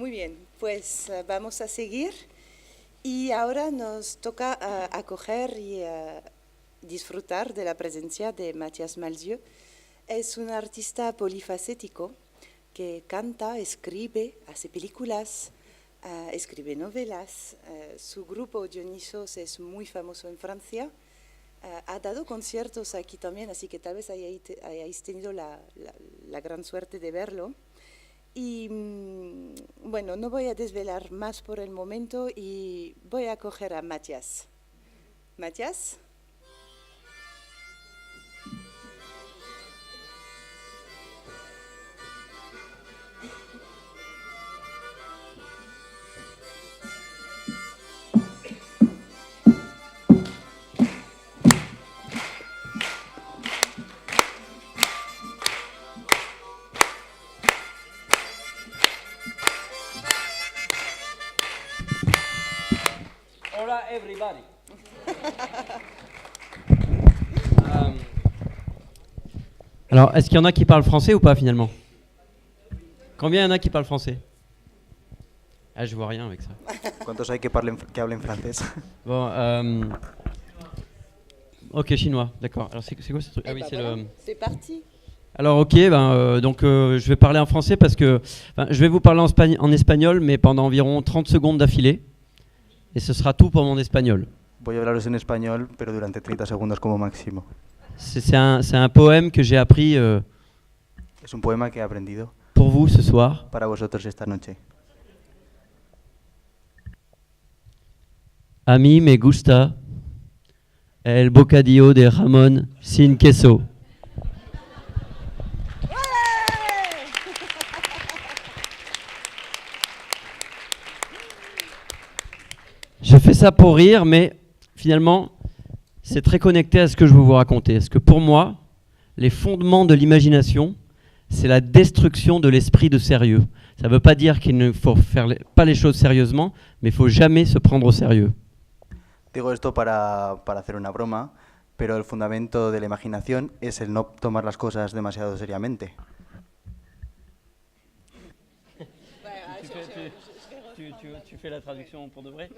Muy bien, pues vamos a seguir y ahora nos toca acoger y disfrutar de la presencia de Mathias Malzieu. Es un artista polifacético que canta, escribe, hace películas, escribe novelas. Su grupo Dionysos es muy famoso en Francia. Ha dado conciertos aquí también, así que tal vez hayáis tenido la gran suerte de verlo. Y bueno, no voy a desvelar más por el momento y voy a coger a Mathias. Mathias. Hola everybody. Alors, est-ce qu'il y en a qui parlent français ou pas finalement? Combien il y en a qui parlent français? Ah, je vois rien avec ça. ¿Cuántos hay que hablen francés? Bon, ok, chinois, d'accord. Alors c'est quoi ce truc? Ah oui, c'est voilà, le... c'est parti. Alors ok, je vais parler en français parce que je vais vous parler en espagnol, mais pendant environ 30 secondes d'affilée. Et ce sera tout pour mon espagnol. Voy a hablaros en español, pero durante 30 segundos como máximo. C'est un poème que j'ai appris Es un poema que he aprendido pour vous ce soir. para vosotros esta noche. A mí me gusta el bocadillo de jamón sin queso. Je fais ça pour rire, mais finalement, c'est très connecté à ce que je veux vous raconter. Parce que pour moi, les fondements de l'imagination, c'est la destruction de l'esprit de sérieux. Ça ne veut pas dire qu'il ne faut faire pas les choses sérieusement, mais il ne faut jamais se prendre au sérieux. Digo esto para hacer una broma, pero el fundamento de la imaginación es el no tomar las cosas demasiado seriamente. Tu fais la traduction pour de vrai?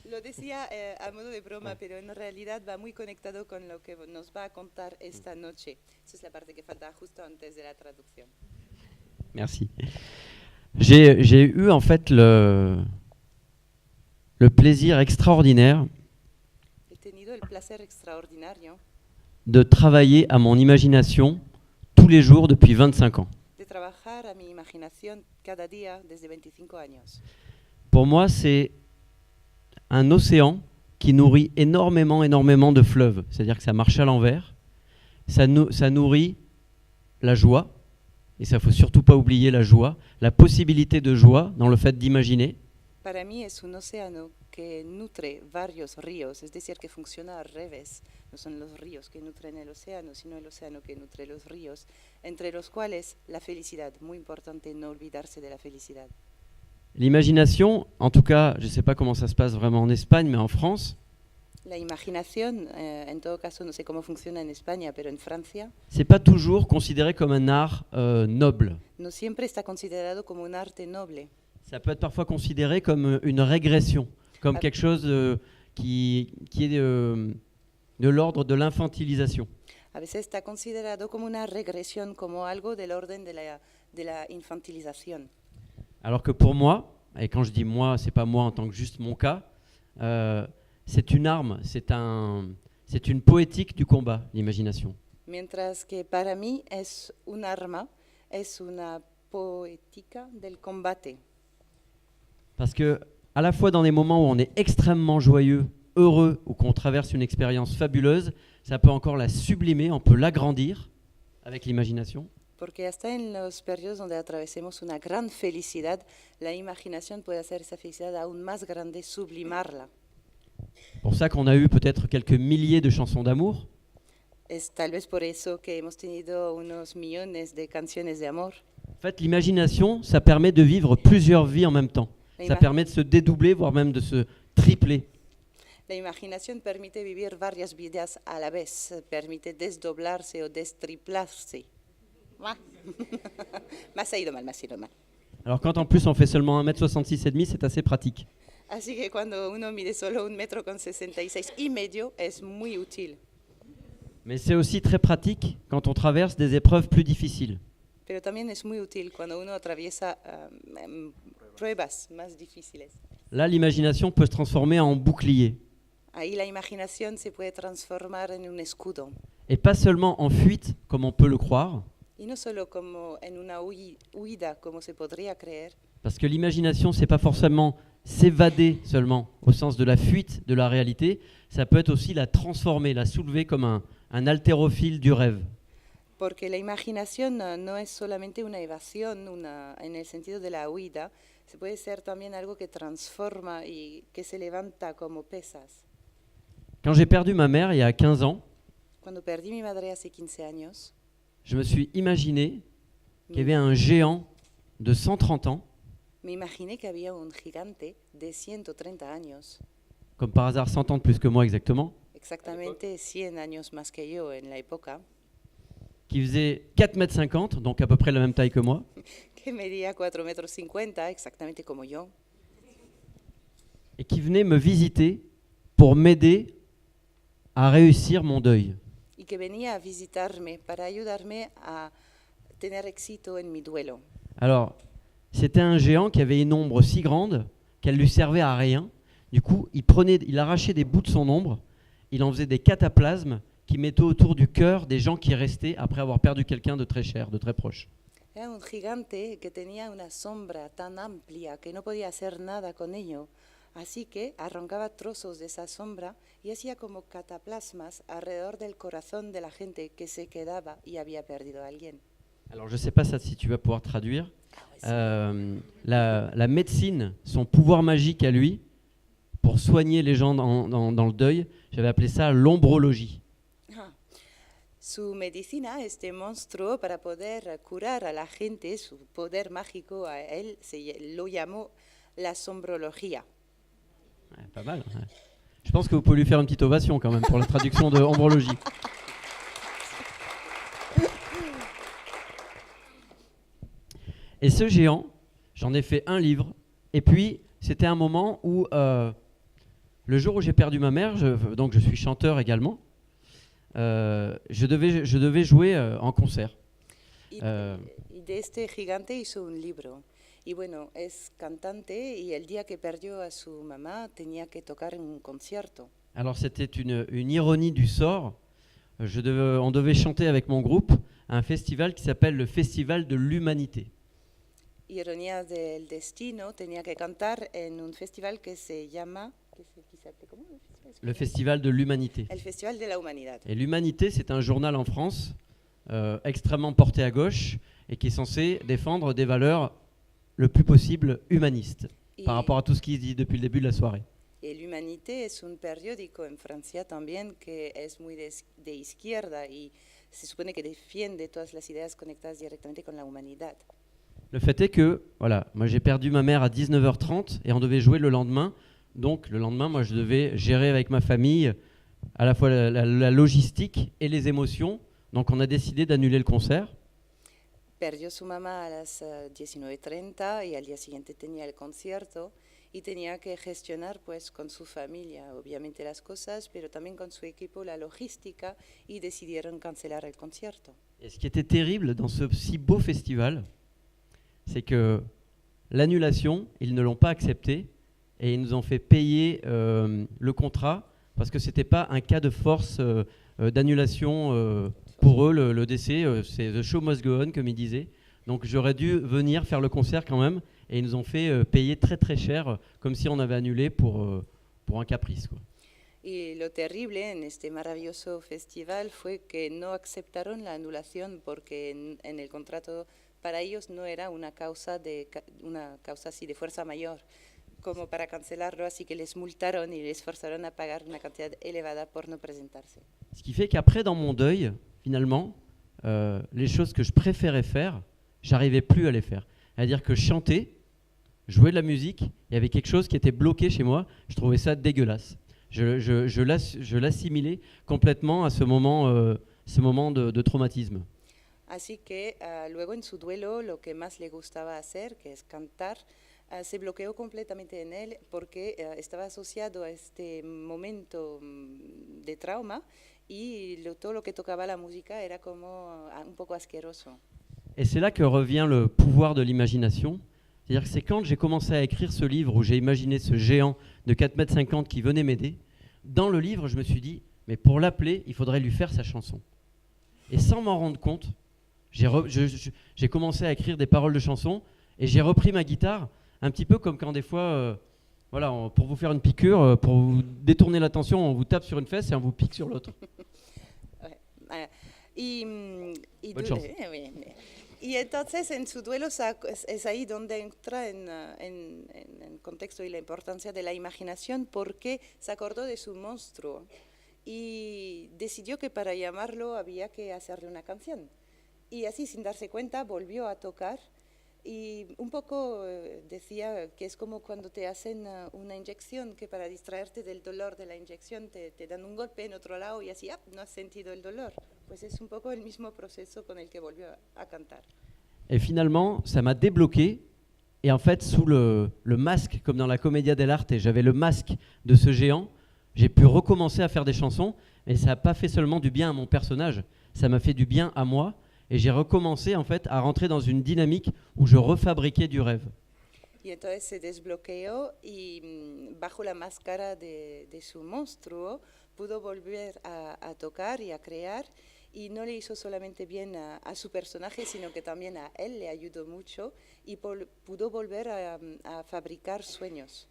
Lo decía a modo de broma, pero en realidad va muy conectado con lo que nos va a contar esta noche. Esa es la parte que falta justo antes de la traducción. Merci. J'ai eu en fait le plaisir extraordinaire He tenido el placer extraordinario de travailler à mon imagination tous les jours depuis 25 ans. de trabajar a mi imaginación cada día desde 25 años. Pour moi, c'est un océan qui nourrit énormément de fleuves. C'est-à-dire que ça marche à l'envers. Ça nourrit la joie. Et ça, il ne faut surtout pas oublier la joie, la possibilité de joie dans le fait d'imaginer. Para mí es un océano que nutre varios ríos, es decir, que funciona al revés. No son los ríos que nutren el océano, sino el océano que nutre los ríos, entre los cuales la felicidad, muy importante no olvidarse de la felicidad. L'imagination, en tout cas, je ne sais pas comment ça se passe vraiment en Espagne, mais en France, La imaginación, en todo caso, no sé cómo funciona en España, pero en Francia, c'est pas toujours considéré comme un art noble. no siempre está considerado como un arte noble. Ça peut être parfois considéré comme une régression, comme quelque chose qui est de l'ordre de l'infantilisation. A veces está considerado como una regresión, como algo del orden de la infantilización. Alors que pour moi, et quand je dis moi, c'est pas moi en tant que juste mon cas, c'est une arme, c'est une poétique du combat, l'imagination. Mientras que para mí es un arma, es una poética del combate. Parce que à la fois dans des moments où on est extrêmement joyeux, heureux, ou qu'on traverse une expérience fabuleuse, ça peut encore la sublimer, on peut l'agrandir avec l'imagination. Porque hasta en los periodos donde atravesemos una gran felicidad, la imaginación puede hacer esa felicidad aún más grande, sublimarla. Pour ça qu'on a eu peut-être quelques milliers de chansons d'amour. Es tal vez por eso que hemos tenido unos millones de canciones de amor. En fait, l'imagination, ça permet de vivre plusieurs vies en même temps. Ça permet de se dédoubler, voire même de se tripler. La imaginación permite vivir varias vidas a la vez, permite desdoblarse o destriplarse. Me ha ido mal. Alors quand en plus on fait seulement 1m66,5, c'est assez pratique. Así que cuando uno mide solo 1,66 m es muy útil. Mais c'est aussi très pratique quand on traverse des épreuves plus difficiles. Pero también es muy útil cuando uno atraviesa pruebas más difíciles. Là, l'imagination peut se transformer en bouclier. Ahí la imaginación se puede transformar en un escudo. Et pas seulement en fuite, comme on peut le croire, Y no solo como en una huida, como se podría creer, parce que l'imagination, c'est pas forcément s'évader seulement, au sens de la fuite de la réalité, ça peut être aussi la transformer, la soulever comme un haltérophile du rêve. porque la imaginación no es solamente una evasión en el sentido de la huida, se puede ser también algo que transforma y que se levanta como pesas. Quand j'ai perdu ma mère il y a 15 ans, Cuando perdí mi madre hace 15 años, je me suis imaginé qu'il y avait un géant de 130 ans, me imaginé que había un gigante de 130 años, comme par hasard 100 ans de plus que moi exactement, exactamente 100 años más que yo en la época, qui faisait 4,50 m, donc à peu près la même taille que moi, que medía 4,50 m, exactamente como yo, et qui venait me visiter pour m'aider à réussir mon deuil. y que venía a visitarme para ayudarme a tener éxito en mi duelo. Alors, c'était un géant qui avait une ombre si grande qu'elle lui servait à rien. Du coup, il arrachait des bouts de son ombre, il en faisait des cataplasmes qu'il mettait autour du cœur des gens qui restaient après avoir perdu quelqu'un de très cher, de très proche. Era un gigante que tenía una sombra tan amplia que no podía hacer nada con ello, así que arrancaba trozos de esa sombra y hacía como cataplasmas alrededor del corazón de la gente que se quedaba y había perdido a alguien. Alors, je ne sais pas ça, si tu vas pouvoir traduire. La médecine, son pouvoir magique à lui, pour soigner les gens dans le deuil, j'avais appelé ça l'ombrologie. Su medicina, este monstruo, para poder curar a la gente, su poder mágico a él, lo llamó la sombrología. Ouais, pas mal. Ouais. Je pense que vous pouvez lui faire une petite ovation quand même pour la traduction de ombrologie. Et ce géant, j'en ai fait un livre. Et puis, c'était un moment où, le jour où j'ai perdu ma mère, donc je suis chanteur également, je devais jouer en concert. Y de este gigante hizo un libro. Y bueno, es cantante y el día que perdió a su mamá tenía que tocar en un concierto. Alors c'était une ironie du sort. On devait chanter avec mon groupe à un festival qui s'appelle le Festival de l'Humanité. Ironía del destino, tenía que cantar en un festival que se llama... ¿Cómo? Le Festival de l'Humanité. El Festival de la Humanidad. Et l'Humanité, c'est un journal en France extrêmement porté à gauche et qui est censé défendre des valeurs le plus possible humanistes par rapport à tout ce qui se dit depuis le début de la soirée. Et l'Humanité es un periódico en Francia también que es muy de izquierda y se supone que defiende todas las ideas conectadas directamente con la humanidad. Le fait est que, voilà, moi j'ai perdu ma mère à 19h30 et on devait jouer le lendemain. Donc le lendemain, moi je devais gérer avec ma famille à la fois la logistique et les émotions. Donc on a décidé d'annuler le concert. Perdió su mamá a las 19:30 y al día siguiente tenía el concierto y tenía que gestionar pues con su familia obviamente las cosas, pero también con su equipo la logística y decidieron cancelar el concierto. Et ce qui était terrible dans ce si beau festival, c'est que l'annulation, ils ne l'ont pas accepté et ils nous ont fait payer le contrat parce que c'était pas un cas de force d'annulation pour eux, le décès, c'est the show must go on, comme ils disaient. Donc j'aurais dû venir faire le concert quand même, et ils nous ont fait payer très très cher, comme si on avait annulé pour un caprice, quoi. Y lo terrible en este maravilloso festival fue que no aceptaron la anulación porque en el contrato para ellos no era una causa así de fuerza mayor como para cancelarlo, así que les multaron y les forzaron a pagar una cantidad elevada por no presentarse. Ce qui fait qu'après, dans mon deuil, finalement, les choses que je préférais faire, j'arrivais plus à les faire. C'est-à-dire que chanter, jouer de la musique, il y avait quelque chose qui était bloqué chez moi, je trouvais ça dégueulasse. Je l'assimilais complètement à ce moment de traumatisme. Así que luego en su duelo lo que más le gustaba hacer, que es cantar, se bloqueó completamente en él porque estaba asociado a este momento de trauma y todo lo que tocaba la música era como un poco asqueroso. Et c'est là que revient le pouvoir de l'imagination. C'est-à-dire que c'est quand j'ai commencé à écrire ce livre où j'ai imaginé ce géant de 4,50 m qui venait m'aider, dans le livre, je me suis dit, mais pour l'appeler, il faudrait lui faire sa chanson. Et sans m'en rendre compte, j'ai commencé à écrire des paroles de chansons et j'ai repris ma guitare, un petit peu comme quand des fois, pour vous faire une piqûre, pour vous détourner l'attention, on vous tape sur une fesse et on vous pique sur l'autre. Ouais. Bonne chance. Y entonces en su duelo es ahí donde entra en el contexto y la importancia de la imaginación, porque se acordó de su monstruo y decidió que para llamarlo había que hacerle una canción. Y así, sin darse cuenta, volvió a tocar y un poco decía que es como cuando te hacen una inyección, que para distraerte del dolor de la inyección te dan un golpe en otro lado y así no has sentido el dolor. Pues es un poco el mismo proceso con el que volvió a cantar. Et finalement, ça m'a débloqué. Et en fait, sous le masque, comme dans la Commedia dell'arte, j'avais le masque de ce géant, j'ai pu recommencer à faire des chansons. Et ça n'a pas fait seulement du bien à mon personnage, ça m'a fait du bien à moi. Et j'ai recommencé en fait à rentrer dans une dynamique où je refabriquais du rêve. Y entonces se desbloqueó y bajo la máscara de su monstruo pudo volver a tocar y a crear, y no le hizo solamente bien a su personaje, sino que también a él le ayudó mucho y pudo volver a fabricar sueños.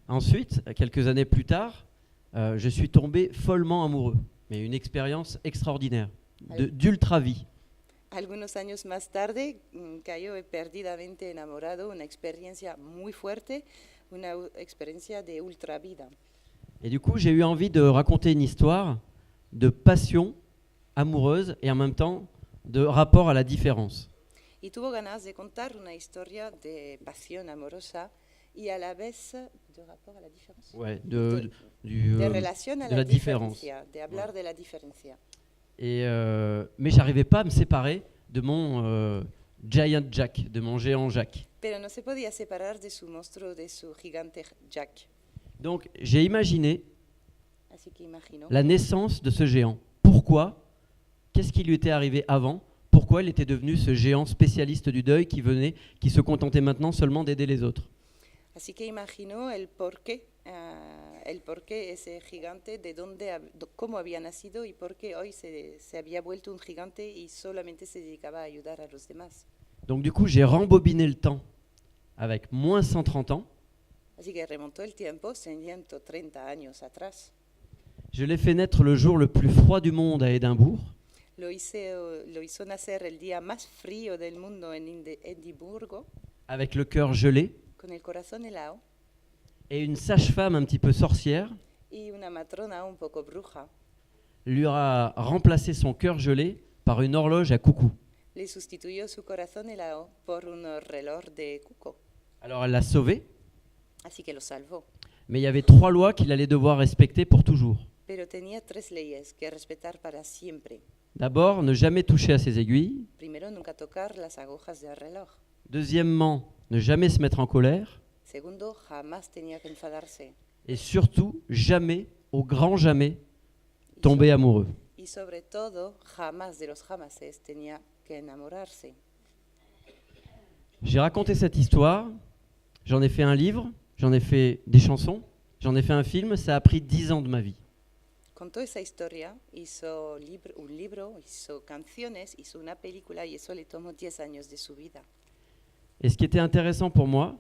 Ensuite, quelques années plus tard, je suis tombé follement amoureux, mais une expérience extraordinaire, d'ultra vie. Algunos años más tarde cayó perdidamente enamorado, una experiencia muy fuerte, una experiencia de ultra vida. Et du coup, j'ai eu envie de raconter une histoire de passion amoureuse et en même temps de rapport à la différence. Y tuvo ganas de contar una historia de pasión amorosa y a la vez de rapport à la différence. Ouais, de relación a de la différence. De hablar de la diferencia. Et mais j'arrivais pas à me séparer de mon Giant Jack, de mon géant Jack. Pero no se podía separar de su monstruo, de su gigante Jack. Donc j'ai imaginé Así que imaginó la naissance de ce géant. Pourquoi? Qu'est-ce qui lui était arrivé avant? Pourquoi il était devenu ce géant spécialiste du deuil qui se contentait maintenant seulement d'aider les autres? Así que imaginó el porqué ese gigante, cómo había nacido y por qué hoy se había vuelto un gigante y solamente se dedicaba a ayudar a los demás. Donc du coup, j'ai rembobiné le temps avec moins 130 ans. Así que remontó el tiempo 130 años atrás. Je l'ai fait naître le jour le plus froid du monde à Édimbourg. Lo hizo nacer el día más frío del mundo en Edimburgo. Avec le cœur gelé. Con el corazón helado. Et une sage-femme un petit peu sorcière Y una matrona un poco bruja lui a remplacé son cœur gelé par une horloge à coucou. le sustituyó su corazón helado por un reloj de cuco. Alors elle l'a sauvé, Así que lo salvó. mais il y avait 3 lois qu'il allait devoir respecter pour toujours. Pero tenía 3 leyes que respetar para siempre. D'abord, ne jamais toucher à ses aiguilles. Primero, nunca tocar las agujas del reloj. Deuxièmement, ne jamais se mettre en colère. Segundo, jamás tenía que enfadarse. Et surtout, jamais, au grand jamais, tomber amoureux. Y sobre todo, jamás de los jamases tenía que enamorarse. J'ai raconté cette histoire, j'en ai fait un livre, j'en ai fait des chansons, j'en ai fait un film, ça a pris 10 ans de ma vie. Contó esa historia, hizo un libro, hizo canciones, hizo una película y eso le tomó 10 años de su vida. Et ce qui était intéressant pour moi,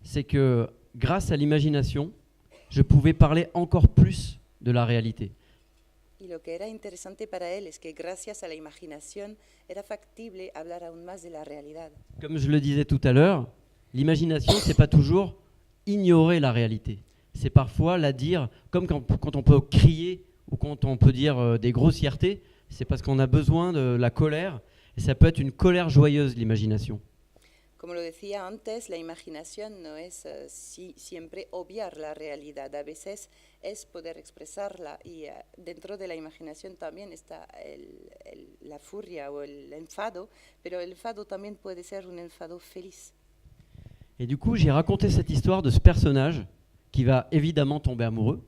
c'est que grâce à l'imagination, je pouvais parler encore plus de la réalité. Y lo que era interesante para él es que gracias a la imaginación era factible hablar aún más de la realidad. Comme je le disais tout à l'heure, l'imagination, c'est pas toujours ignorer la réalité. C'est parfois la dire, comme quand on peut crier ou quand on peut dire des grossièretés, c'est parce qu'on a besoin de la colère, et ça peut être une colère joyeuse, l'imagination. Como lo decía antes, la imaginación no es siempre obviar la realidad, a veces es poder expresarla y dentro de la imaginación también está la furia o el enfado, pero el enfado también puede ser un enfado feliz. Et du coup, j'ai raconté cette histoire de ce personnage qui va évidemment tomber amoureux.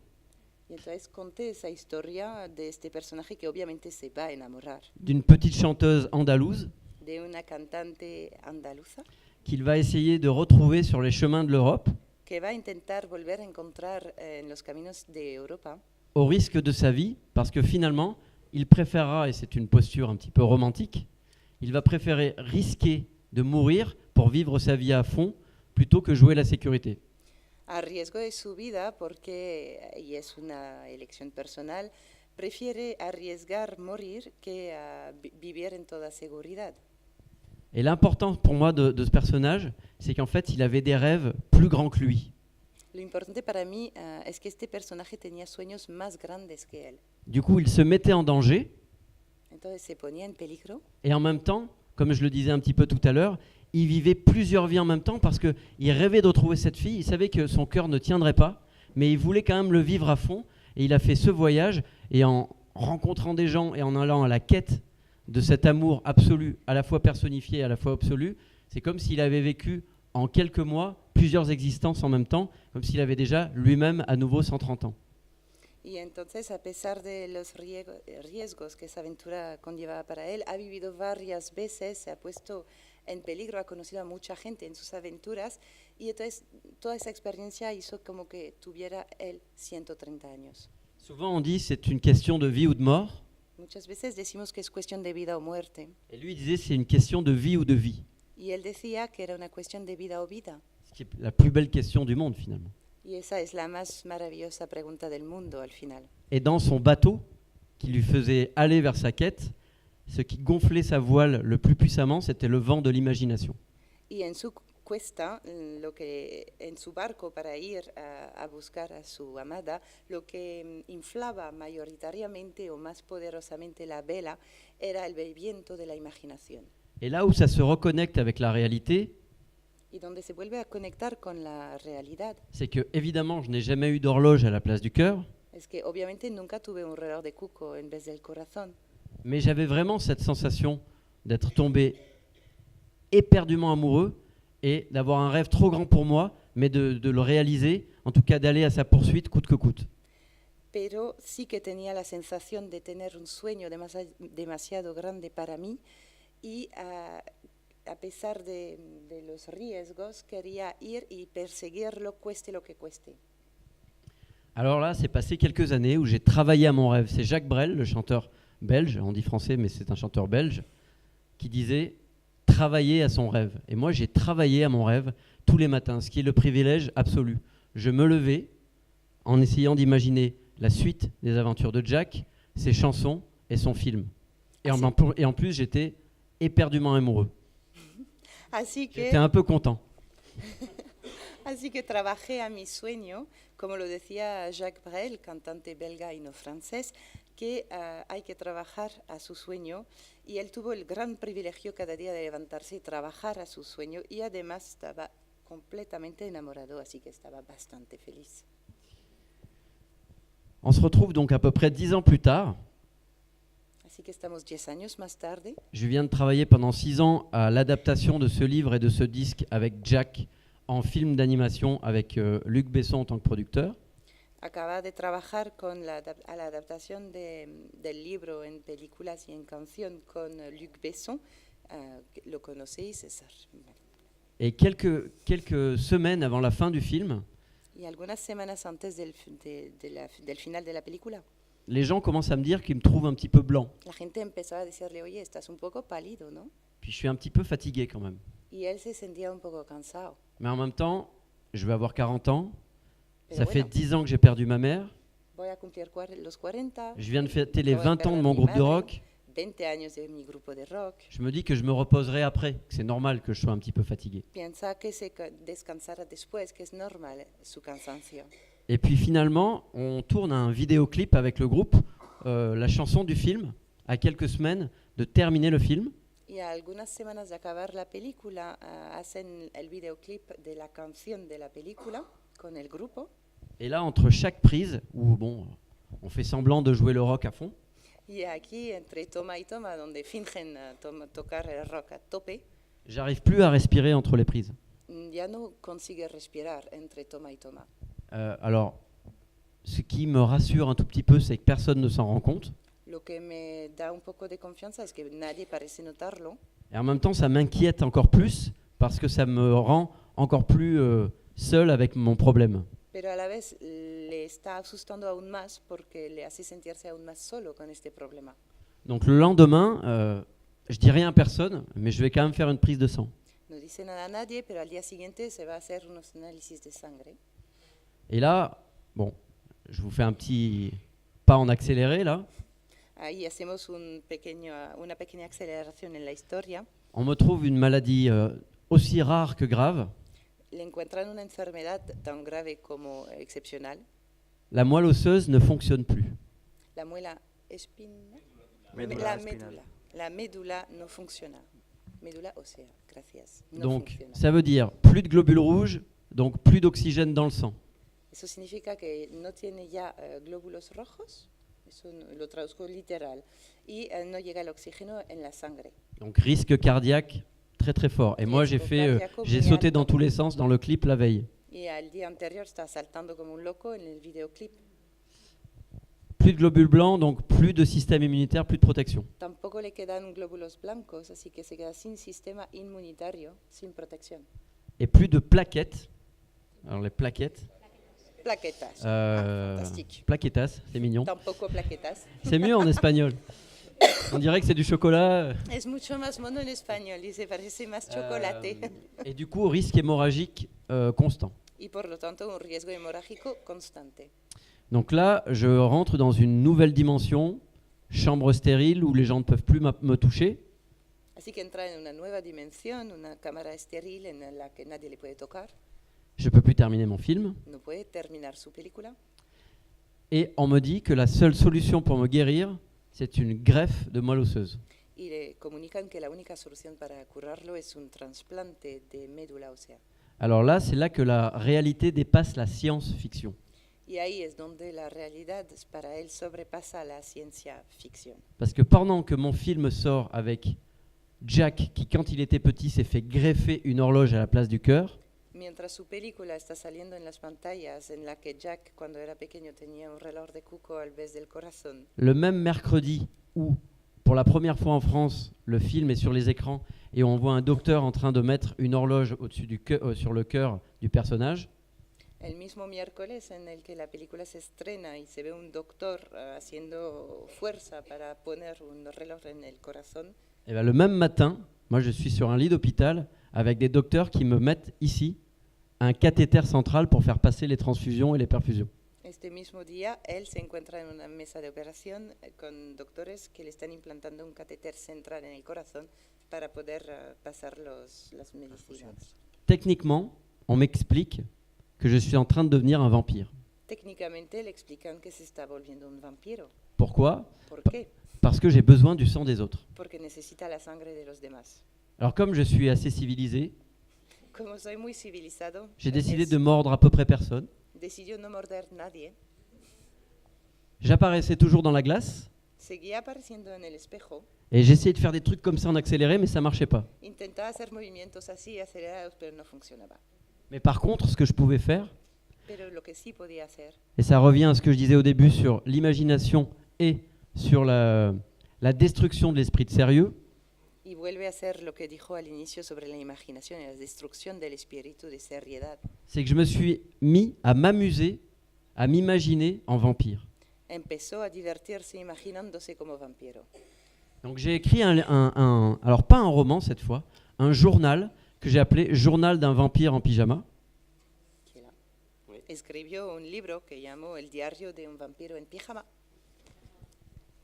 Y entonces conté esa historia de este personaje que obviamente se va a enamorar D'une petite chanteuse andalouse de una cantante andaluza qu'il va essayer de retrouver sur les chemins de l'Europe, que va a intentar volver a encontrar en los caminos de Europa au risque de sa vie, parce que finalement, il préférera, et c'est une posture un petit peu romantique, il va préférer risquer de mourir pour vivre sa vie à fond, plutôt que jouer la sécurité. a riesgo de su vida porque, y es una elección personal, prefiere arriesgar morir que vivir en toda seguridad. Et l'important pour moi de ce personnage, c'est qu'en fait, il avait des rêves plus grands que lui. Lo importante para mí es que este personaje tenía sueños más grandes que él. Du coup, il se mettait en danger, Entonces se ponía en peligro et en même temps, comme je le disais un petit peu tout à l'heure, il vivait plusieurs vies en même temps parce qu'il rêvait de retrouver cette fille, il savait que son cœur ne tiendrait pas, mais il voulait quand même le vivre à fond, et il a fait ce voyage, et en rencontrant des gens et en allant à la quête de cet amour absolu, à la fois personnifié et à la fois absolu, c'est comme s'il avait vécu en quelques mois plusieurs existences en même temps, comme s'il avait déjà lui-même à nouveau 130 ans. y entonces a pesar de los riesgos que esa aventura conllevaba para él, ha vivido varias veces, se ha puesto en peligro, ha conocido a mucha gente en sus aventuras y entonces toda esa experiencia hizo como que tuviera él 130 años. Souvent on dit c'est une question de vie ou de mort, Muchas veces decimos que es cuestión de vida o muerte et lui il disait c'est une question de vie ou de vie, y él decía que era una cuestión de vida o vida. ce qui est la plus belle question du monde finalement. Y esa es la más maravillosa pregunta del mundo al final. Et dans son bateau, qui lui faisait aller vers sa quête, ce qui gonflait sa voile le plus puissamment, c'était le vent de l'imagination. Y en su cuesta, en su barco para ir a buscar a su amada, lo que inflaba mayoritariamente o más poderosamente la vela era el viento de la imaginación. Et là où ça se reconnecte avec la réalité, Y donde se vuelve a conectar con la realidad c'est que évidemment, je n'ai jamais eu d'horloge à la place du cœur, es que obviamente nunca tuve un reloj de cuco en vez del corazón, mais j'avais vraiment cette sensation d'être tombé éperdument amoureux et d'avoir un rêve trop grand pour moi, mais de le réaliser, en tout cas d'aller à sa poursuite coûte que coûte. pero sí que tenía la sensación de tener un sueño demasiado grande para mí y a pesar de los riesgos quería ir y perseguirlo cueste lo que cueste. Alors là, c'est passé quelques années où j'ai travaillé à mon rêve. C'est Jacques Brel, le chanteur belge, on dit français, mais c'est un chanteur belge, qui disait travailler à son rêve. Et moi, j'ai travaillé à mon rêve tous les matins, ce qui est le privilège absolu. Je me levais en essayant d'imaginer la suite des aventures de Jack, ses chansons et son film. Et en plus, j'étais éperdument amoureux. Así que J'étais un peu content. Así que trabajé a mi sueño, como lo decía Jacques Brel, cantante belga y no francés, que hay que trabajar a su sueño, y él tuvo el gran privilegio cada día de levantarse y trabajar a su sueño, y además estaba completamente enamorado, así que estaba bastante feliz. On se retrouve donc à peu près 10 ans plus tard. Así que estamos 10 años más tarde. Je viens de travailler pendant 6 ans à l'adaptation de ce livre et de ce disque avec Jack en film d'animation avec Luc Besson en tant que producteur. Acaba de trabajar a la adaptación del libro en películas y en canción con Luc Besson. Lo conocéis, César. Et quelques semaines avant la fin du film, Y algunas semanas antes del final de la película, les gens commencent à me dire qu'ils me trouvent un petit peu blanc. la gente empezó a decirle, oye, estás un poco pálido, ¿no? Puis je suis un petit peu fatigué quand même. Y él se sentía un poco cansado. Mais en même temps, je vais avoir 40 ans. Pero Ça fait bueno, 10 ans que j'ai perdu ma mère. voy a cumplir los 40. Je viens de fêter les Acabo de 20 ans de perder mon mi groupe de madre, rock. 20 años de mi grupo de rock. Je me dis que je me reposerai après, que c'est normal que je sois un petit peu fatigué. Piensa que se descansara después, que es normal su cansancio. Et puis finalement, on tourne un vidéoclip avec le groupe, la chanson du film, à quelques semaines de terminer le film. Y a algunas semanas de acabar la película, hacen el videoclip de la canción de la película con el grupo. Et là, entre chaque prise, où bon, on fait semblant de jouer le rock à fond, Y aquí, entre toma y toma, donde fingen tocar el rock a tope, j'arrive plus à respirer entre les prises. ya no consigue respirar entre toma y toma. Alors, ce qui me rassure un tout petit peu, c'est que personne ne s'en rend compte. Lo que me da un poco de confianza es que nadie parece notarlo. Et en même temps, ça m'inquiète encore plus parce que ça me rend encore plus seul avec mon problème. Pero a la vez le está asustando aún más porque le hace sentirse aún más solo con este problema. Donc le lendemain, je dis rien à personne, mais je vais quand même faire une prise de sang. No dice nada a nadie, pero al día siguiente se va a hacer unos análisis de sangre. Et là, bon, je vous fais un petit pas en accéléré là. Ahí hacemos una pequeña aceleración en la historia. On me trouve une maladie aussi rare que grave. Le encuentran una enfermedad tan grave como excepcional. La moelle osseuse ne fonctionne plus. La muela espina, Médula la espinal. médula. La médula no funciona. Médula ósea, gracias. No Donc funciona. ça veut dire plus de globules rouges, donc plus d'oxygène dans le sang. Eso significa que no tiene ya glóbulos rojos, eso lo traduzco literal, y no llega el oxígeno en la sangre. Donc risque cardiaque très très fort. Et moi j'ai sauté dans tous les sens dans le clip la veille. Y al día anterior está saltando como un loco en el videoclip. Plus de globules blancs, donc plus de système immunitaire, plus de protection. Tampoco le quedan glóbulos blancos, así que se queda sin sistema inmunitario, sin protección. Et plus de plaquettes. Alors les plaquettes. Plaquetas. Fantastique. Plaquetas, c'est mignon. Tampoco plaquetas. C'est mieux en espagnol. On dirait que c'est du chocolat. Es mucho más mono en español y se parece más chocolate. Et du coup, risque hémorragique constant. Y por lo tanto, un riesgo hemorrágico constante. Donc là, je rentre dans une nouvelle dimension, chambre stérile où les gens ne peuvent plus me toucher. Así que entra en una nueva dimensión, una cámara estéril en la que nadie le puede tocar, Je ne peux plus terminer mon film. no puede terminar su película. Et on me dit que la seule solution pour me guérir, c'est une greffe de moelle osseuse. Y le comunican que la única solución para curarlo es un trasplante de médula ósea. Alors là, c'est là que la réalité dépasse la science-fiction. Y ahí es donde la realidad para él sobrepasa la ciencia ficción. Parce que pendant que mon film sort avec Jack, qui quand il était petit s'est fait greffer une horloge à la place du cœur, Mientras su película está saliendo en las pantallas, en la que Jack, cuando era pequeño, tenía un reloj de cuco al vez del corazón, le même mercredi où, pour la première fois en France, le film est sur les écrans et on voit un docteur en train de mettre une horloge au-dessus du sur le cœur du personnage, el mismo miércoles en el que la película se estrena y se ve un doctor haciendo fuerza para poner un reloj en el corazón, et bien le même matin, moi je suis sur un lit d'hôpital avec des docteurs qui me mettent ici un cathéter central pour faire passer les transfusions et les perfusions. este mismo día él se encuentra en una mesa de operación con doctores que le están implantando un catéter central en el corazón para poder pasar las medicinas. Techniquement, on m'explique que je suis en train de devenir un vampire. Técnicamente le explican que se está volviendo un vampiro. Pourquoi ? ¿Por qué? Parce que j'ai besoin du sang des autres. Porque necesita la sangre de los demás. Alors comme je suis assez civilisé, Como soy muy civilizado, j'ai décidé de mordre à peu près personne. decidió no morder nadie. J'apparaissais toujours dans la glace Seguía apareciendo en el espejo. et j'essayais de faire des trucs comme ça en accéléré, mais ça marchait pas. Intentaba hacer movimientos así acelerados, pero no funcionaba. Mais par contre, ce que je pouvais faire, Pero lo que sí podía hacer, et ça revient à ce que je disais au début sur l'imagination et sur la destruction de l'esprit de sérieux, y vuelve a ser lo que dijo al inicio sobre la imaginación y la destrucción del espíritu de seriedad, c'est que je me suis mis à m'amuser, à m'imaginer en vampire. empezó a divertirse imaginándose como vampiro. Donc j'ai écrit alors pas un roman cette fois, un journal que j'ai appelé Journal d'un vampire en pyjama. Escribió un libro que llamó El diario de un vampiro en pijama.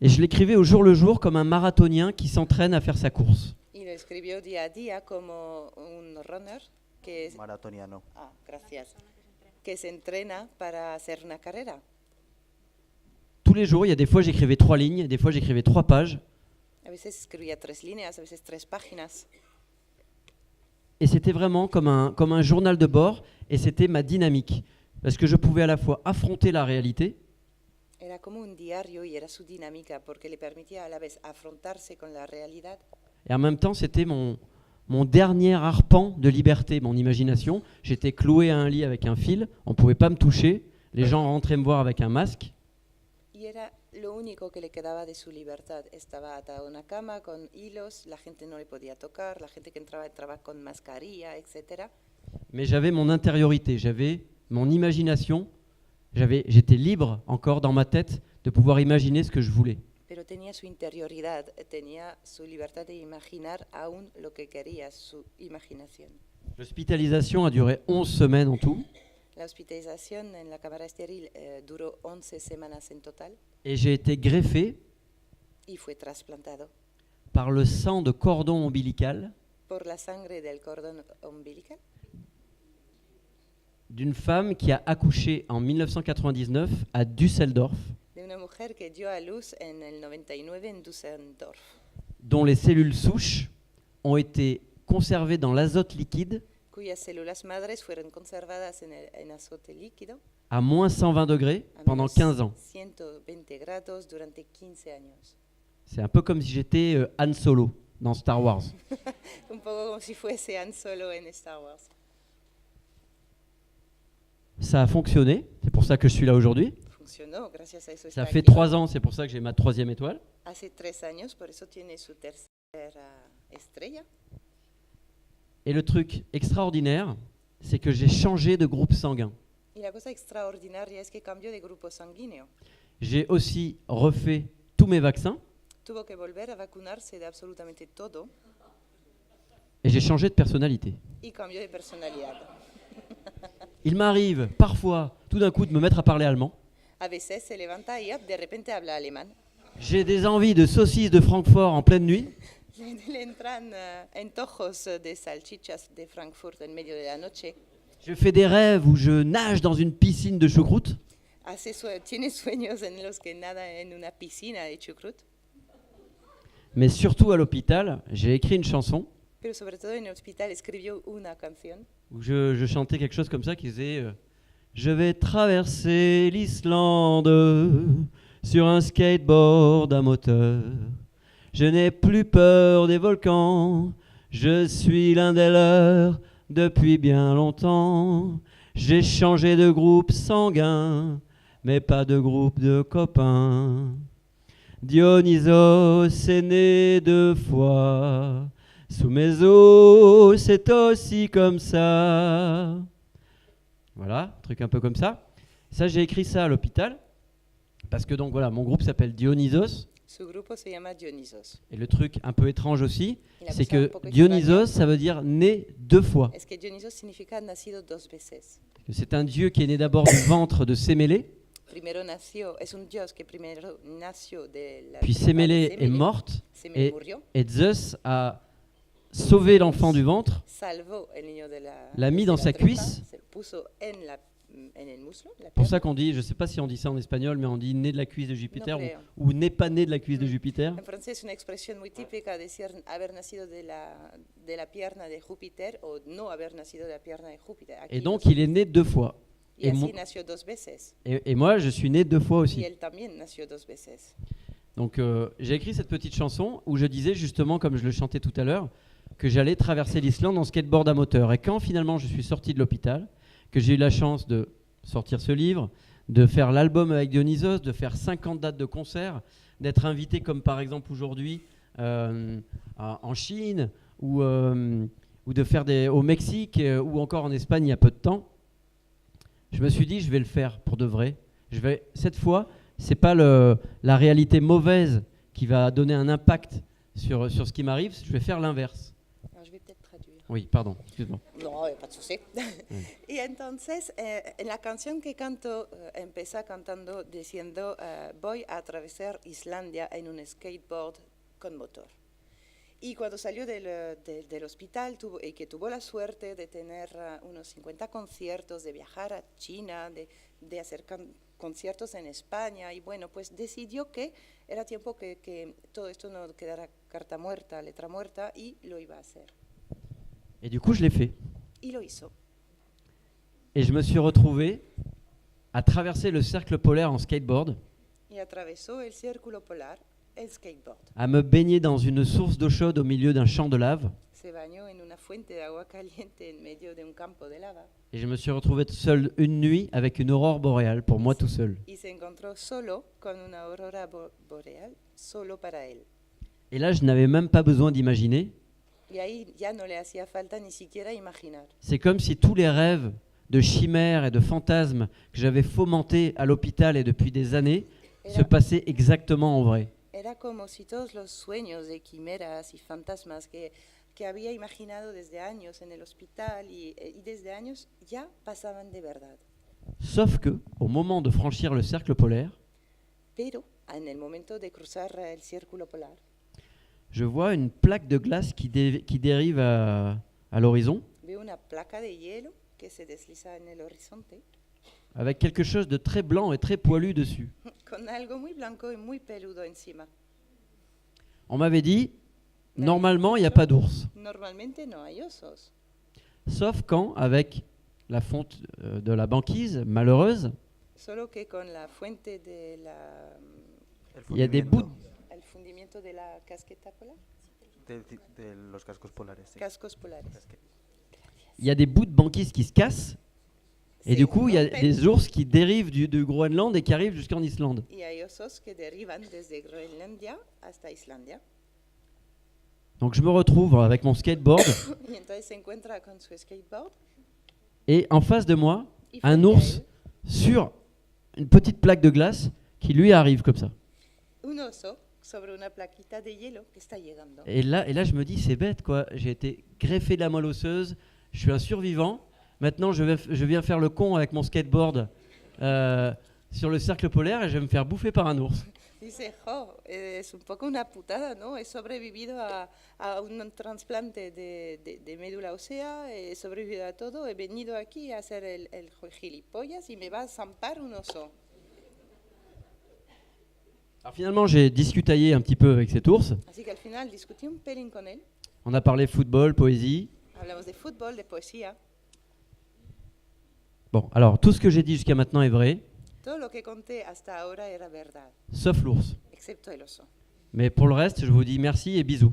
Et je l'écrivais au jour le jour comme un marathonien qui s'entraîne à faire sa course. Y lo escribió día a día como un runner que, Maratoniano. gracias, que se entrena para hacer una carrera. Tous les jours, il y a des fois j'écrivais 3 lignes, des fois j'écrivais 3 pages. A veces escribía 3 líneas, a veces 3 páginas. Et c'était vraiment comme un journal de bord, et c'était ma dynamique. Parce que je pouvais à la fois affronter la réalité, Era como un diario y era su dinámica porque le permitía a la vez afrontarse con la realidad et en même temps, c'était mon dernier arpent de liberté, mon imagination. J'étais cloué à un lit avec un fil, on ne pouvait pas me toucher, les gens rentraient me voir avec un masque. y era lo único que le quedaba de su libertad. Estaba atado a una cama con hilos, la gente no le podía tocar, la gente que entraba con mascarilla, etc. Mais j'avais mon intériorité, j'avais mon imagination, j'étais libre encore dans ma tête de pouvoir imaginer ce que je voulais. Pero tenía su interioridad, tenía su libertad de imaginar aún lo que quería, su imaginación. L'hospitalisation a duré 11 semaines en tout, La hospitalización en la cámara estéril duró 11 semanas en total et j'ai été greffé y fue trasplantado par le sang de cordon ombilical por la sangre del cordón umbilical d'une femme qui a accouché en 1999 à Düsseldorf, de una mujer que dio a luz en el 99 en Düsseldorf, dont les cellules souches ont été conservées dans l'azote liquide cuyas células madres fueron conservadas en azote líquido à moins 120 degrés a pendant menos 15 ans. 120 grados durante 15 años. C'est un peu comme si j'étais Han Solo dans Star Wars. Un poco como si fuese Han Solo en Star Wars. Ça a fonctionné, c'est pour ça que je suis là aujourd'hui. Funcionó, gracias a eso Ça está fait aquí. 3 ans, c'est pour ça que j'ai ma 3e étoile. Hace 3 años, por eso tiene su tercera estrella. Et le truc extraordinaire, c'est que j'ai changé de groupe sanguin. Y la cosa extraordinaria es que cambió de grupo sanguíneo. J'ai aussi refait tous mes vaccins Tuvo que volver a vacunarse de absolutamente todo et j'ai changé de personnalité. y cambió de personalidad. Il m'arrive parfois, tout d'un coup, de me mettre à parler allemand. A veces se levanta y de repente habla alemán. J'ai des envies de saucisses de Francfort en pleine nuit. Le entran antojos de salchichas de Frankfurt en medio de la noche. Je fais des rêves où je nage dans une piscine de choucroute. Tiene sueños en los que nada en una piscina de chucrut. Mais surtout à l'hôpital, j'ai écrit une chanson Pero sobre todo en el hospital escribió una canción où je chantais quelque chose comme ça qui disait je vais traverser l'Islande sur un skateboard à moteur. Je n'ai plus peur des volcans, je suis l'un des leurs depuis bien longtemps. J'ai changé de groupe sanguin, mais pas de groupe de copains. Dionysos est né 2 fois, sous mes os c'est aussi comme ça. Voilà, truc un peu comme ça. Ça, j'ai écrit ça à l'hôpital, parce que donc voilà, mon groupe s'appelle Dionysos. Su grupo se llama Dionysos. Et le truc un peu étrange aussi, Y la c'est cosa un que poco Dionysos, extraña ça veut dire né 2 fois. es que Dionysos significa nacido 2 veces. C'est un dieu qui est né d'abord du ventre de Sémélé, Primero nació, es un dios que primero nació de la puis tripa de Sémélé est morte, Semele et, murió, et Zeus a sauvé l'enfant du ventre, salvó el niño de l'a mis de dans la sa tripa, cuisse. se puso en el muslo, la Pour pierna. ça qu'on dit, je ne sais pas si on dit ça en espagnol, mais on dit né de la cuisse de Jupiter No creo. ou n'est pas né de la cuisse de Jupiter. En francés es una expresión muy típica decir haber nacido de la pierna de Júpiter o no haber nacido de la pierna de Júpiter. Aquí Et donc los- il est né 2 fois. y Et, así mon- nació 2 veces. et moi, je suis né 2 fois Y aussi. él también nació 2 veces. Donc j'ai écrit cette petite chanson où je disais justement, comme je le chantais tout à l'heure, que j'allais traverser l'Islande en skateboard à moteur. Et quand finalement je suis sorti de l'hôpital, que j'ai eu la chance de sortir ce livre, de faire l'album avec Dionysos, de faire 50 dates de concert, d'être invité comme par exemple aujourd'hui en Chine ou de faire au Mexique ou encore en Espagne il y a peu de temps, je me suis dit je vais le faire pour de vrai. Cette fois, c'est pas la réalité mauvaise qui va donner un impact sur ce qui m'arrive, je vais faire l'inverse. Alors, je vais peut-être traduire. Oui, pardon, excuse-moi. No, pas de sucí. Y entonces, en la canción que canto, empieza cantando diciendo, voy a atravesar Islandia en un skateboard con motor. Y cuando salió del hospital y que tuvo la suerte de tener unos 50 conciertos, de viajar a China, de hacer conciertos en España, y bueno, pues decidió que era tiempo que todo esto no quedara carta muerta, letra muerta, y lo iba a hacer. Et du coup, je l'ai fait. Y lo hizo. Et je me suis retrouvé à traverser le cercle polaire en skateboard, Y atravesó el círculo polar, el skateboard. à me baigner dans une source d'eau chaude au milieu d'un champ de lave. Se bañó en una fuente de agua caliente en medio de un campo de lava. Et je me suis retrouvé seul une nuit avec une aurore boréale, pour moi tout seul. Y se encontró solo con una aurora boreal, solo para él. Et là, je n'avais même pas besoin d'imaginer. Y ahí ya no le hacía falta ni siquiera imaginar. C'est comme si tous les rêves de chimères et de fantasmes que j'avais fomentés à l'hôpital et depuis des années se passaient exactement en vrai. Era como si todos los sueños de quimeras y fantasmas que había imaginado desde años en el hospital y desde años ya pasaban de verdad. Sauf que, au moment de franchir le cercle polaire, Pero en el momento de cruzar el círculo polar, je vois une plaque de glace qui dérive à l'horizon, veo una placa de hielo que se desliza en el horizonte avec quelque chose de très blanc et très poilu dessus. con algo muy blanco y muy peludo encima. On m'avait dit, normalement, il n'y a pas d'ours. Normalmente no hay osos, Sauf quand, avec la fonte de la banquise malheureuse, solo que con la fuente de il y a des bouts, el fundimiento de la casqueta polar, de los cascos polares. Sí. cascos polares. il y a des bouts de banquise qui se cassent. Et du coup, il y a des ours qui dérivent du Groenland et qui arrivent jusqu'en Islande. Y hay osos que derivan desde Groenlandia hasta Islandia. Donc je me retrouve avec mon skateboard Y entonces se encuentra con su skateboard et en face de moi, y un frente a ours él, sur une petite plaque de glace qui lui arrive comme ça. un oso sobre una plaquita de hielo que está llegando. Et là je me dis, c'est bête quoi, j'ai été greffé de la moelle osseuse, je suis un survivant. Maintenant, je viens faire le con avec mon skateboard sur le cercle polaire et je vais me faire bouffer par un ours. Dice, es un poco una putada, ¿no? He sobrevivido a un trasplante de médula ósea, he sobrevivido a todo, he venido aquí a hacer el gilipollas y me va a zampar un oso. Alors finalement, j'ai discutaillé un petit peu avec cet ours. Así que al final discutí un pelín con él, On a parlé football, poésie. hablamos de fútbol, de poesía. Bon, alors tout ce que j'ai dit jusqu'à maintenant est vrai, Todo lo que conté hasta ahora era verdad, sauf l'ours. excepto el oso. Mais pour le reste, je vous dis merci et bisous.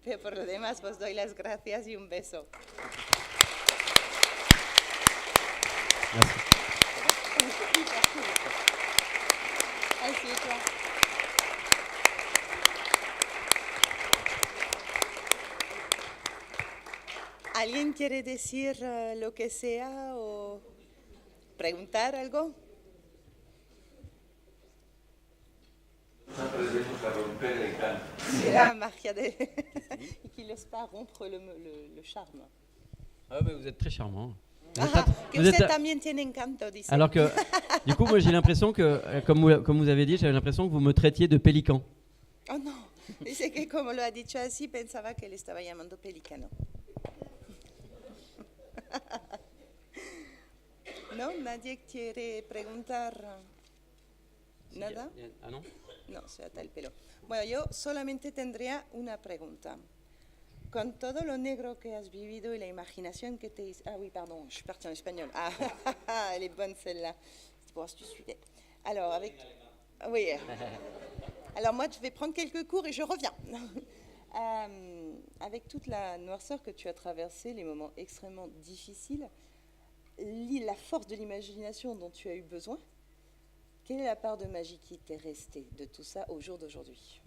Pero por lo demás, os doy las gracias y un beso. Merci. Así que, ¿alguien quiere decir lo que sea o preguntar algo? C'est la magia de... y qui ne laisse pas rompre le charme. Ah mais vous êtes très charmant. Ah, que vous êtes- usted también tiene encanto, dice. Alors que, du coup, moi j'ai l'impression que, comme vous avez dit, j'avais l'impression que vous me traitiez de pélican. Oh no, dice que como lo ha dicho así, pensaba que le estaba llamando pelícano. ¿No? ¿Nadie quiere preguntar nada? Ah non? No, se ata el pelo. Bueno, yo solamente tendría una pregunta. Con todo lo negro que has vivido y la imaginación que te... Ah oui, pardon, je suis partie en espagnol. Ah, elle est bonne celle-là. C'est pour ça que tu suivais. Alors, avec... Oui. Alors moi, je vais prendre quelques cours et je reviens. Avec toute la noirceur que tu as traversée, les moments extrêmement difficiles, la force de l'imagination dont tu as eu besoin, quelle est la part de magie qui t'est restée de tout ça au jour d'aujourd'hui?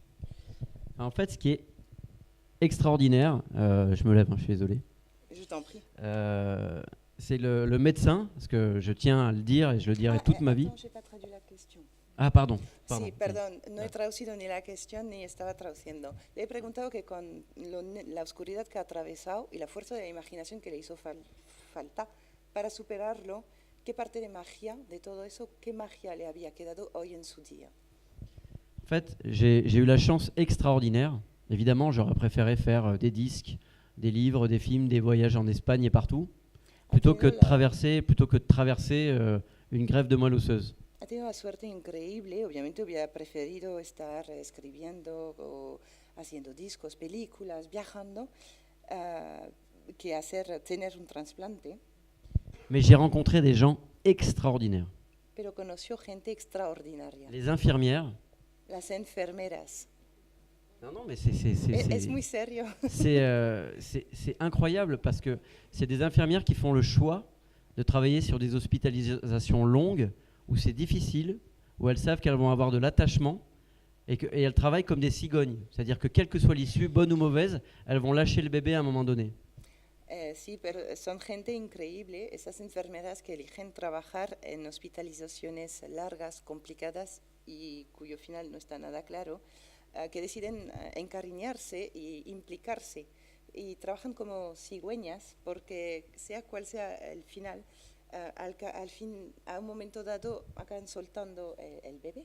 En fait, ce qui est extraordinaire, je me lève, hein, je suis désolé, Je t'en prie. c'est le médecin, parce que je tiens à le dire et je le dirai toute ma vie. Attends, j'ai pas traduit la question. Ah, pardon. Sí, perdón, no he traducido ni la cuestión ni estaba traduciendo. Le he preguntado que con la oscuridad que ha atravesado y la fuerza de la imaginación que le hizo falta para superarlo, ¿qué parte de magia de todo eso, qué magia le había quedado hoy en su día? En fait, j'ai eu la chance extraordinaire Évidemment, j'aurais préféré faire des disques, des livres, des films, des voyages en Espagne et partout, plutôt que de traverser une greffe de moelle osseuse. Ha tenido una suerte increíble, obviamente hubiera preferido estar escribiendo o haciendo discos, películas, viajando, que tener un trasplante, Mais j'ai rencontré des gens extraordinaires. pero conoció gente extraordinaria. Les infirmières. Las enfermeras. Non, mais Es muy serio. c'est incroyable parce que c'est des infirmières qui font le choix de travailler sur des hospitalisations longues où c'est difficile, où elles savent qu'elles vont avoir de l'attachement et elles travaillent comme des cigognes. C'est-à-dire que quelle que soit l'issue, bonne ou mauvaise, elles vont lâcher le bébé à un moment donné. Sí, pero son gente increíble, esas enfermeras que eligen trabajar en hospitalizaciones largas, complicadas y cuyo final no está nada claro, que deciden encariñarse e implicarse y trabajan como cigüeñas porque sea cual sea el final, al fin, a un momento dado acaban soltando el bebé.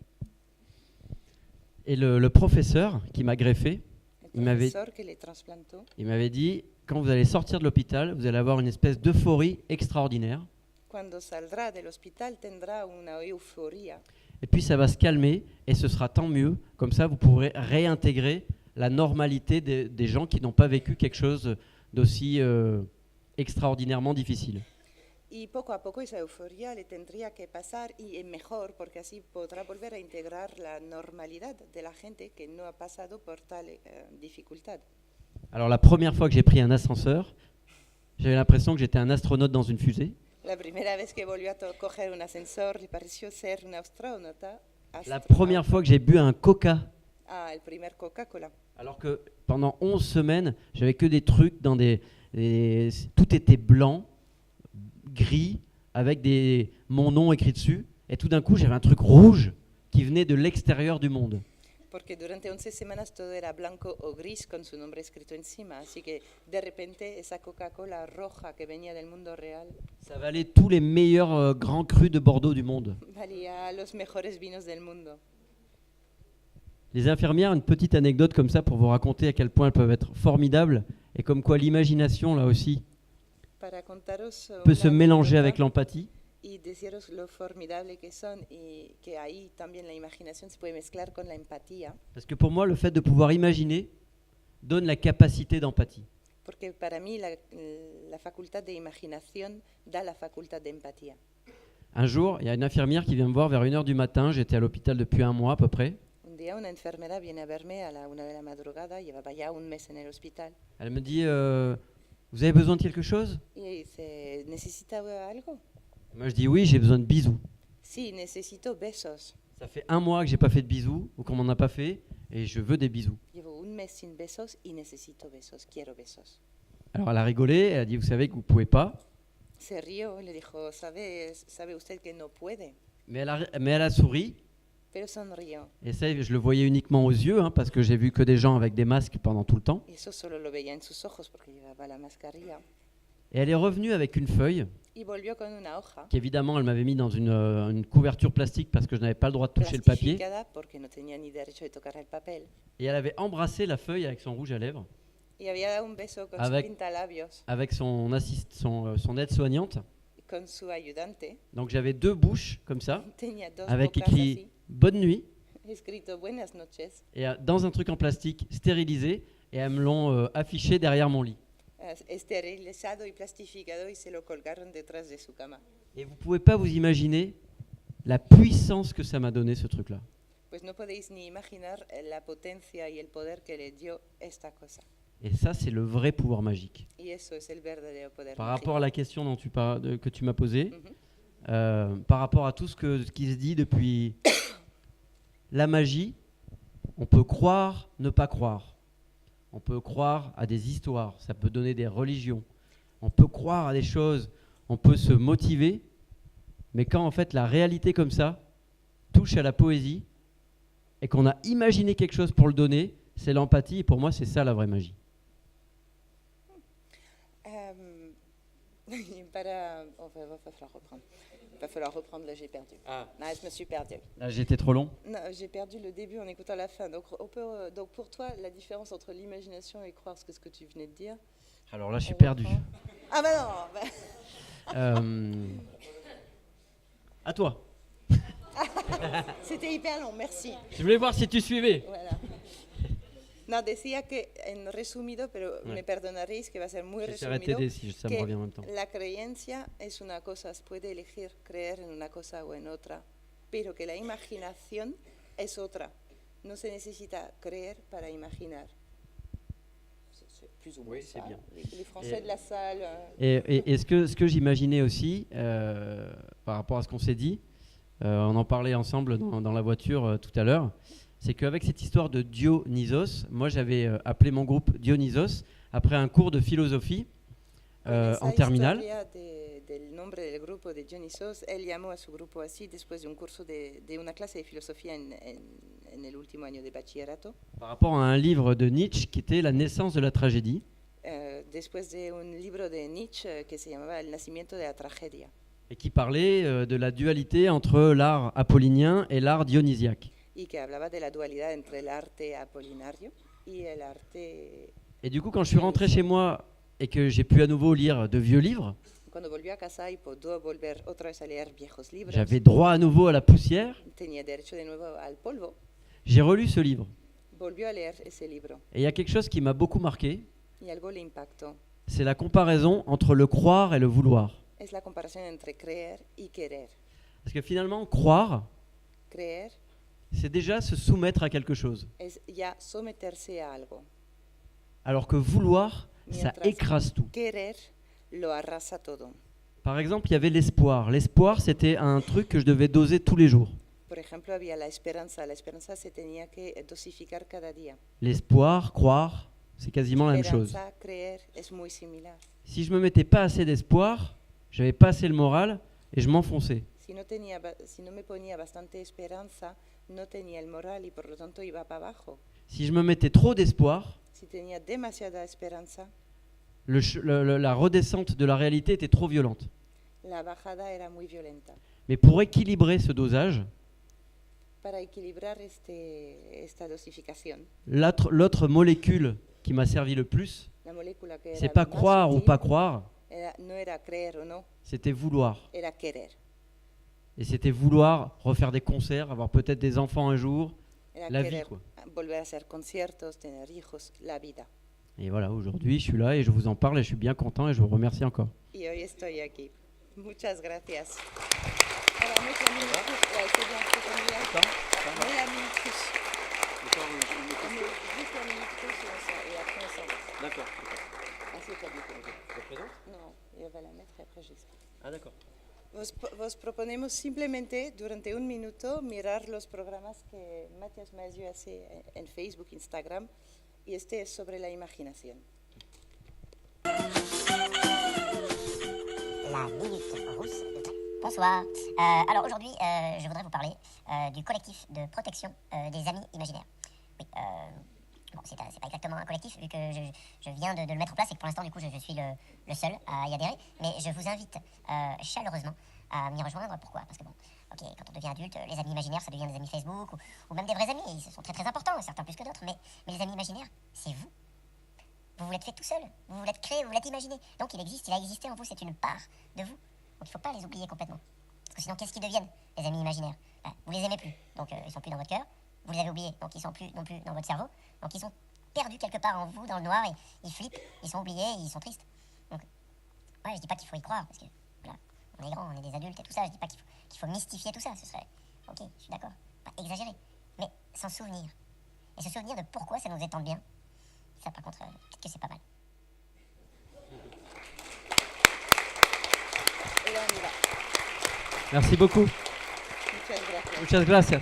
Et le professeur qui m'a greffé, El profesor que le trasplantó, il m'avait dit, quand vous allez sortir de l'hôpital, vous allez avoir une espèce d'euphorie extraordinaire. cuando saldrá del hospital tendrá una euforia. Et puis ça va se calmer et ce sera tant mieux. Comme ça, vous pourrez réintégrer la normalité des gens qui n'ont pas vécu quelque chose d'aussi extraordinairement difficile. Y poco a poco esa euforia le tendría que pasar y es mejor porque así podrá volver a integrar la normalidad de la gente que no ha pasado por tal dificultad. Alors la première fois que j'ai pris un ascenseur, j'avais l'impression que j'étais un astronaute dans une fusée. La primera vez que volvió a coger un ascensor le pareció ser un astronauta. La première fois que j'ai bu un Coca, el primer Coca-Cola. alors que pendant 11 semaines, j'avais que des trucs dans tout était blanc, gris, avec mon nom écrit dessus. Et tout d'un coup, j'avais un truc rouge qui venait de l'extérieur du monde. Porque durante 11 semanas todo era blanco o gris con su nombre escrito encima. Así que de repente esa Coca-Cola roja que venía del mundo real Ça valait tous les meilleurs grands crus de Bordeaux du monde. valía los mejores vinos del mundo. Les infirmières, une petite anecdote comme ça pour vous raconter à quel point elles peuvent être formidables et comme quoi l'imagination, là aussi, Para contaros peut se una mélanger anécdota avec l'empathie. y deciros lo formidable que son y que ahí también la imaginación se puede mezclar con la empatía. Parce que pour moi, le fait de pouvoir imaginer donne la capacité d'empathie. Porque para mí la facultad de imaginación da la facultad de empatía. Un jour, il y a une infirmière qui vient me voir vers 1h du matin. J'étais à l'hôpital depuis 1 mois à peu près. Un día una enfermera viene a verme a la 1 de la madrugada, llevaba ya un mes en el hospital, Elle me dit vous avez besoin de quelque chose? y dice, ¿necesita algo? Moi, je dis oui, j'ai besoin de bisous. Sí, necesito besos. Ça fait 1 mois que j'ai pas fait de bisous ou qu'on m'en a pas fait et je veux des bisous. Llevo un mes sin besos y necesito besos, quiero besos. Alors elle a rigolé, elle a dit vous savez que vous pouvez pas. Se rió, le dijo, sabe usted que no puede, Mais elle a souri. pero sonrió. Et ça, je le voyais uniquement aux yeux, hein, parce que j'ai vu que des gens avec des masques pendant tout le temps. Y eso solo lo veía en sus ojos porque llevaba la mascarilla. Et elle est revenue avec une feuille Y volvió con una hoja qu'évidemment elle m'avait mis dans une couverture plastique parce que je n'avais pas le droit de toucher le papier. plastificada porque no tenía ni derecho de tocar el papel. Et elle avait embrassé la feuille avec son rouge à lèvres, Y había dado un beso con Avec- su pintalabios, avec son aide-soignante. con su ayudante. Donc j'avais 2 bouches comme ça, Tenía dos avec bocas écrit así, bonne nuit, escrito buenas noches, et dans un truc en plastique stérilisé, et elles me l'ont affiché derrière mon lit. esterilizado y plastificado y se lo colgaron detrás de su cama. Et vous pouvez pas vous imaginer la puissance que ça m'a donné ce truc-là. Pues no podéis ni imaginar la potencia y el poder que le dio esta cosa. Et ça, c'est le vrai pouvoir magique. Y eso es el verdadero poder. Par rapport à la question que tu m'as posée, Ujú. par rapport à tout ce qui se dit depuis la magie, on peut croire, ne pas croire. On peut croire à des histoires, ça peut donner des religions. On peut croire à des choses, on peut se motiver, mais quand en fait la réalité comme ça touche à la poésie et qu'on a imaginé quelque chose pour le donner, c'est l'empathie et pour moi c'est ça la vraie magie. Para, on va falloir reprendre. va falloir reprendre, là j'ai perdu. Non, je me suis perdue. Là, j'étais trop long. Non, j'ai perdu le début en écoutant la fin. Donc, donc pour toi, la différence entre l'imagination et croire, c'est ce que tu venais de dire. Alors là, je suis On perdu. reprend. Ah bah non À toi. C'était hyper long, merci. Je voulais voir si tu suivais. Voilà. No, decía que, en resumido, pero Ouais. me perdonaréis que va a ser muy J'essaierai de resumido, t'aider si ça me que revient en même temps. la creencia es una cosa, se puede elegir creer en una cosa o en otra, pero que la imaginación es otra. No se necesita creer para imaginar. C'est plus ou moins Oui, c'est ça. bien. Les Français de la salle. Et ce que j'imaginais aussi, par rapport à ce qu'on s'est dit, on en parlait ensemble dans la voiture tout à l'heure, c'est qu'avec cette histoire de Dionysos, moi j'avais appelé mon groupe Dionysos après un cours de philosophie en terminale. Del nombre del grupo de Dionysos, él llamó a su grupo así después de un curso de una clase de filosofía en el último año de bachillerato. Par rapport à un livre de Nietzsche qui était La naissance de la tragédie. Después de un libro de Nietzsche que se llamaba El nacimiento de la tragedia. Et qui parlait de la dualité entre l'art apollinien et l'art dionysiaque. Y que hablaba de la dualidad entre el arte apolinario y el arte. Et du coup, quand je suis rentré chez moi et que j'ai pu à nouveau lire de vieux livres, Cuando volvió a casa y pudo volver otra vez a leer viejos libros, j'avais droit à nouveau à la poussière. tenía derecho de nuevo al polvo. J'ai relu ce livre. Volvió a leer ese libro Et il y a quelque chose qui m'a beaucoup marqué, y algo le impactó. c'est la comparaison entre le croire et le vouloir. Es la comparación entre creer y querer. Parce que finalement, croire, Creer c'est déjà se soumettre à quelque chose. es ya someterse a algo. Alors que vouloir, ça Mientras écrase tout. querer lo arrasa todo. Par exemple, il y avait l'espoir. L'espoir, c'était un truc que je devais doser tous les jours. Por ejemplo, había la esperanza. La esperanza se tenía que dosificar cada día. L'espoir, croire, c'est quasiment la même chose. Esperanza, creer es muy similar. Si je me mettais pas assez d'espoir, j'avais pas assez le moral et je m'enfonçais. Si no me ponía bastante esperanza, no tenía el moral y por lo tanto iba para abajo. Si je me mettais trop d'espoir, Si tenía demasiada esperanza, la redescente de la réalité était trop violente. la bajada era muy violenta. Mais pour équilibrer ce dosage, Para equilibrar esta dosificación, l'autre molécule qui m'a servi le plus, la molécula que c'est era pas lo más croire ou sutil pas croire, no era creer o no, c'était vouloir. era querer. Et c'était vouloir refaire des concerts, avoir peut-être des enfants un jour, Era la vie querer quoi. volver a hacer conciertos, tener hijos, la vida. Et voilà, aujourd'hui je suis là et je vous en parle et je suis bien content et je vous remercie encore. Y hoy estoy aquí. Muchas gracias. Voilà, moi, j'ai mis le coup. Ouais, c'est bien, c'est comme bien. Mets la minute plus. Mais juste la minute plus et après on s'en va. D'accord. Assieds-toi du coup. Je présente ? Non, elle va la mettre et après j'explique. Ah d'accord. Vos proponemos simplemente durante un minuto mirar los programas que Matías Malzieu hace en Facebook, Instagram, y este es sobre la imaginación. La minute rousse. Bonsoir. Alors aujourd'hui, je voudrais vous parler du collectif de protection des amis imaginaires. Oui, bon, c'est pas exactement un collectif vu que je viens de le mettre en place et que pour l'instant, du coup, je suis le seul à y adhérer. Mais je vous invite chaleureusement à m'y rejoindre. Pourquoi ? Parce que bon, ok, quand on devient adulte, les amis imaginaires, ça devient des amis Facebook ou même des vrais amis. Ils sont très très importants, certains plus que d'autres. Mais les amis imaginaires, c'est vous. Vous vous l'êtes fait tout seul, vous vous l'êtes créé, vous vous l'êtes imaginé. Donc il a existé en vous, c'est une part de vous. Donc il ne faut pas les oublier complètement. Parce que sinon, qu'est-ce qu'ils deviennent, les amis imaginaires ? Vous les aimez plus, donc ils ne sont plus dans votre cœur. Vous les avez oubliés, donc ils ne sont plus non plus dans votre cerveau. Donc ils sont perdus quelque part en vous, dans le noir, et ils flippent, ils sont oubliés, ils sont tristes. Donc, ouais, je dis pas qu'il faut y croire, parce que voilà, on est grands, on est des adultes et tout ça. Je dis pas qu'il faut mystifier tout ça, ce serait, ok, je suis d'accord, pas exagérer, mais s'en souvenir. Et se souvenir de pourquoi ça nous est tant bien. Ça, par contre, peut-être que c'est pas mal. Et là, on y va. Merci beaucoup. Muchas gracias. Muchas gracias.